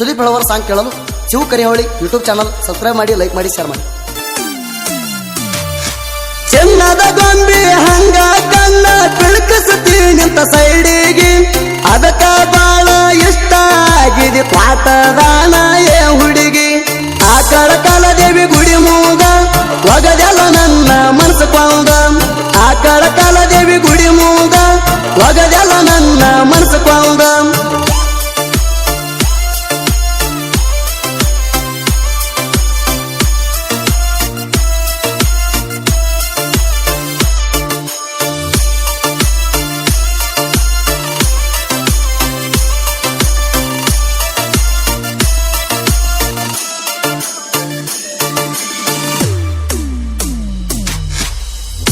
Sudeep ಹೇಳುವರ song ಕೇಳಲು Shiva ಕರಿಹೊಳಿ YouTube channel subscribe ಮಾಡಿ, like ಮಾಡಿ, ಶೇರ್ ಮಾಡಿ. ಚಿನ್ನದ ಗೊಂಬಿ ಹಂಗ ಕಣ್ಣ ಪಿಳ್ಕಿಸ್ತೀನಿಂತ ಸೈಡಿಗೆ, ಅದಕ್ಕ ಬಾಳ ಇಷ್ಟ ಆಗಿದೆ ಪಾತದಾನ ಏ ಹುಡುಗಿ. ಆಕಳ ಕಾಲದೇವಿ ಗುಡಿ ಮೂಗ ಒಗದೆಲ್ಲ ನನ್ನ ಮನಸ್ಸು ಕೊಂದ, ಆಕಳ ಕಾಲದೇವಿ ಗುಡಿ ಮೂಗ ಒಗದೆಲ್ಲ ನನ್ನ ಮನಸ್ಸು ಕೊಂದ.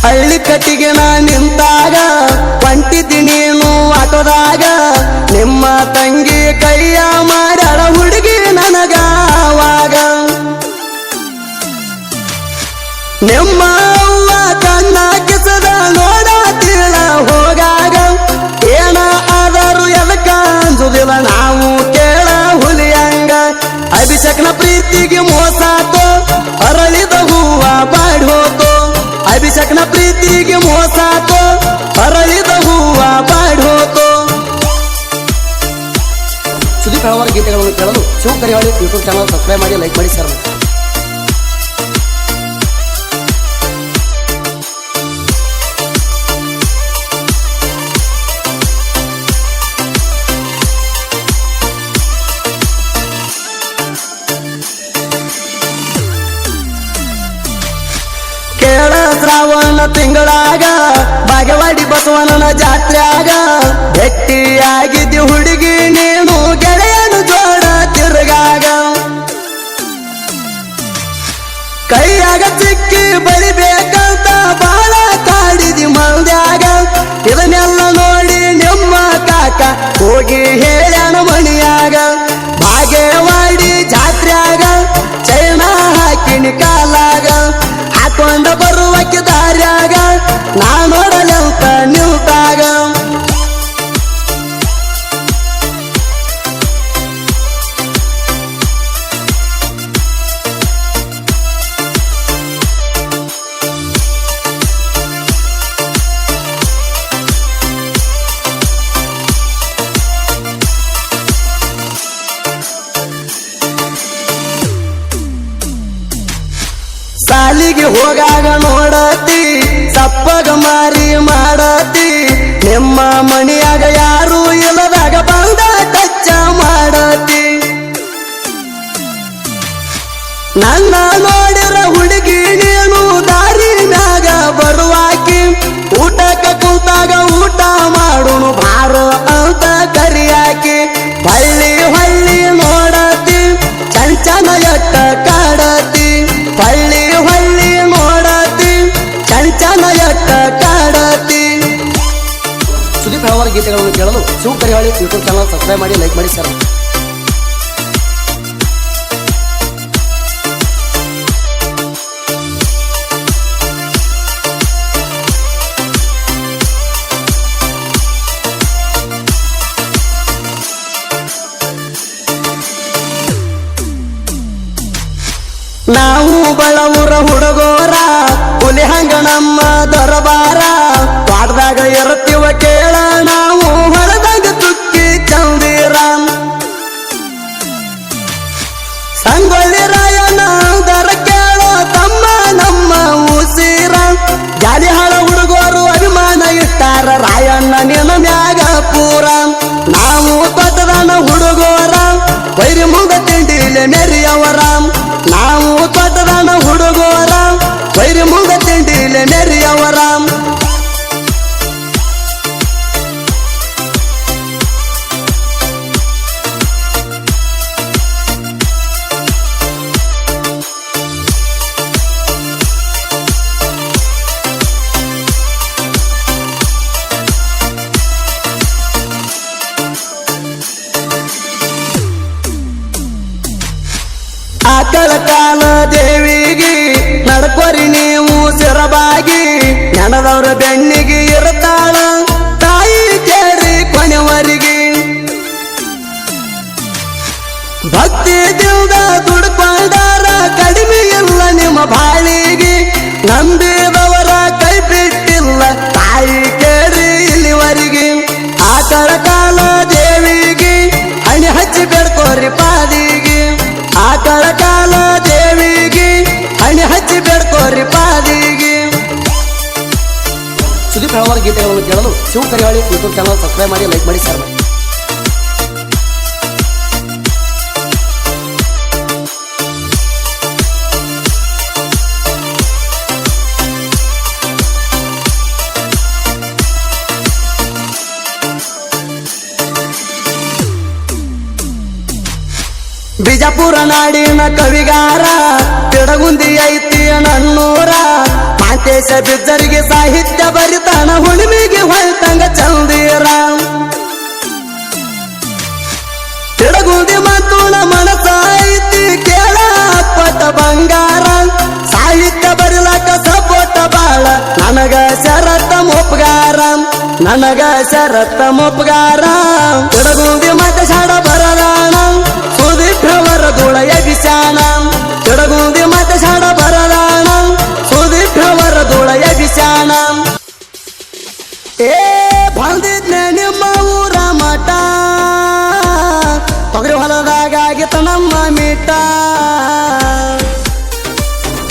ಹಳ್ಳಿ ಕಟ್ಟಿಗೆ ನಾ ನಿಂತಾಗ ಹೊಂಟಿದ್ದಿ ನೀನು ಆಟೋದಾಗ, ನಿಮ್ಮ ತಂಗಿ ಕೈಯ ಮಾಡ್ಯಾಳ ಹುಡುಗಿ ನನಗ ಆವಾಗ. ನಿಮ್ಮ ಅವ್ವ ಕಣ್ಣ ಕಿಸದ ನೋಡತೀಳ ಹೋಗಾಗ, ಏನ ಆದರೂ ಎದಕ್ಕ ಅಂಜುದಿಲ್ಲ ನಾವು ಕೇಳ ಹುಲಿಯಂಗ. ಅಭಿಷೇಕನ ಪ್ರೀತಿಗೆ ಮೋಸಾತೋ ಅರಳಿದ ಹೂವ ಬಾಡಿ ಹೋತೋ, ಅಭಿಷೇಕನ ಪ್ರೀತಿಗೆ ಮೋಸಾತೋ ಅರಳಿದ ಹೂವ ಬಾಡಿ ಹೋತೋ. ಸುದೀಪ್ ಹೇಳುವರ ಗೀತೆಗಳನ್ನು ಕೇಳಲು ಶಿವ ಕರಿಹೊಳಿ ಯೂಟ್ಯೂಬ್ ಚಾನಲ್ ಸಬ್ಸ್ಕ್ರೈಬ್ ಮಾಡಿ, ಲೈಕ್ ಮಾಡಿ, ಶೇರ್ ಮಾಡಿ. ಕೇಳ ಶ್ರಾವಣ ತಿಂಗಳಾಗ ಬಾಗೇವಾಡಿ ಬಸವಣ್ಣನ ಜಾತ್ರ್ಯಾಗ, ಭೇಟಿಯಾಗಿದ್ದಿ ಹುಡುಗಿ ನೀನು ಗೆಳೆಯನು ಜೋಡ ತಿರುಗಾಗ. ಕೈಯಾಗ ಸಿಕ್ಕಿ ಬಳಿಬೇಕಂತ ಬಾಳ ಕಾಡಿದಿ ಮಂದ್ಯಾಗ, ಇದನ್ನೆಲ್ಲ ನೋಡಿ ನಿಮ್ಮ ಕಾಕ ಹೋಗಿ ಹೇಳ್ಯಾನ ಮಣಿಯಾಗ. ಬಾಗೇವಾಡಿ ಜಾತ್ರ್ಯಾಗ ಚೈನ ಹಾಕಿನಿ ಕಾಲಾಗ, ಹಾಕೊಂಡ ಬರುವಕ್ಕೆ ದಾರ್ಯಾಗ ನಾ ನೋಡಲಂತ ನಿಲ್ತಾಗ. ಸಾಲಿಗೆ ಹೋಗಾಗ ನೋಡತಿ ಸಪ್ಪಗ ಮಾರಿ ಮಾಡತಿ, ನಿಮ್ಮ ಮಣಿಯಾಗ ಯಾರು ಇಲ್ಲದಾಗ ಬಂದ ಟಚ್ಚ ಮಾಡತಿ. ನನ್ನ ನೋಡಿರ ಹುಡುಗಿ ನೀನು ದಾರಿ ಮ್ಯಾಗ ಬರುವಾಕಿ, ಊಟಕ್ಕ ಕೂತಾಗ ಊಟ ಮಾಡೋನು ಬಾರೋ ಅಂತ ಕರಿಯಾಕಿ. ಹಳ್ಳಿ ಹಳ್ಳಿ ನೋಡತಿ ಚಂಚನ ಎಟ್ಟ ಕಾಡತಿ, ಹಳ್ಳಿ ಹಳ್ಳಿ ನೋಡತಿ ಚಂಚನ ಎಟ್ಟ ಕಾಡತಿ. ಸುದೀಪ್ ಹೇಳುವರ ಗೀತೆಗಳನ್ನು ಕೇಳಲು ಶಿವ ಕರಿಹೊಳಿ ಯೂಟ್ಯೂಬ್ ಚಾನಲ್ ಸಬ್ಸ್ಕ್ರೈಬ್ ಮಾಡಿ, ಲೈಕ್ ಮಾಡಿ, ಶೇರ್ ಮಾಡಿ. ನಾವು ಬಳವುರ ಹುಡುಗೋರ ಹುಲಿ ಹಂಗ ನಮ್ಮ ದರಬಾರ, ಪಾಡ್ದಾಗ ಇರ್ತೀವ ಕೇಳ ನಾವು ಹೊರದಾಗ ತುಕ್ಕಿ ಚಂದೀರ. ಸಂಗೊಳ್ಳಿ ರಾಯನ ದರ ಕೇಳೋ ತಮ್ಮ ನಮ್ಮ ಉಸಿರ, ಜಾಲಿ ಹಾಳ ಹುಡುಗೋರು ಅಭಿಮಾನ ಇಟ್ಟಾರ ರಾಯಣ್ಣ ನಿನ್ನ ಮ್ಯಾಗ ಪೂರ. ನಾವು ತೊಟ್ಟದಾನ ಹುಡುಗೋರ ಬೈರಿ ಮುಂದ ತಿಂಡಿಲೆ ನೆರಿಯವರ, ನಾವು ತೊಟ್ಟದಾನ ಹುಡುಗೋರ ಬೈರಿ ಮುಂದ ತಿಂಡಿಲೆ ನೆರಿಯವರ. ಆಕಳ ಕಾಲ ದೇವಿಗೆ ನಡ್ಕೊರಿ ನೀವು ಸಿರಬಾಗಿ, ನೆನದವ್ರ ಬೆನ್ನಿಗೆ ಇರ್ತಾಳ ತಾಯಿ ಕೇರಿ ಕೊನೆವರಿಗೆ. ಭಕ್ತಿ ದಿಲ್ದ ದುಡ್ಕೊಂಡಾರ ಕಡಿಮೆ ಇಲ್ಲ ನಿಮ್ಮ ಬಾಳಿಗೆ ನಂಬಿದವರ ಕೈ ಬಿಟ್ಟಿಲ್ಲ ತಾಯಿ ಕೇಳಿ ಇಲ್ಲಿವರೆಗೆ ಆಕಳ ಕಾಲ ದೇವಿಗೆ ಹಣಿ ಹಚ್ಚಿ ಬೇಡ್ಕೋರಿ ಪಾದಿಗೆ ಆಕಳ ಕಾಲ ದೇವಿಗೆ ಹಣಿ ಹಚ್ಚಿ ಬೇಡ್ಕೋರಿ ಪಾದಿಗೆ ಸುದೀಪ್ ಹಲವಾರು ಗೀತೆಗಳನ್ನು ಕೇಳಲು Shiva Karihali YouTube channel subscribe ಮಾಡಿ ಲೈಕ್ ಮಾಡಿ ಶೇರ್ ಮಾಡಿ. ಬಿಜಾಪುರ ನಾಡಿನ ಕವಿಗಾರ ತಿಡಗುಂದಿ ಐತಿ ನನ್ನೂರ ಮಾಂತೇಶ ಬಿದ್ದರಿಗೆ ಸಾಹಿತ್ಯ ಬರಿತಾನ ಹುಣ್ಣಿಮೆಗೆ ಹೊಳ್ತಂಗ ಚಂದೀರ ತಿಡಗುಂದಿ ಮಾತುನ ಮನಸ ಐತಿ ಕೇಳ ಪಟ ಬಂಗಾರ ಸಾಹಿತ್ಯ ಬರಿಲಾಕ ಸಪೋಟ ಬಾಳ ನನಗ ಶರತ್ತ ಮುಪ್ಗಾರ ನನಗ ಶರತ್ತ ಮುಪ್ಗಾರ ತಿಡಗುಂದಿ ಮಾತ ಶಾಡ ಬರದಾಣ ಸುದೀಪ್ರವರ ಧೂಳ ಯಗಿಶಾನ ತಿಡಗುಂದಿ ಮಾತ ಶಾಡ ಬರದಾಣ ಸುದೀಪ್ರವರ ಧೂಳ ಯಗಿಶಾನ ಏ ಬಂದಿದ್ನೆ ನಿಮ್ಮ ಊರ ಮಠ ತೊಗರಿ ಹೊಲದಾಗಿತ್ತ ನಮ್ಮ ಮೀಟ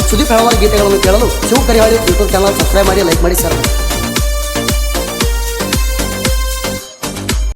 ಸುದೀಪ್ ಹಲವಾರು ಗೀತೆಗಳನ್ನು ಕೇಳಲು Shiva Karihali YouTube channel subscribe ಮಾಡಿ ಲೈಕ್ ಮಾಡಿ ಶೇರ್ ಮಾಡಿ.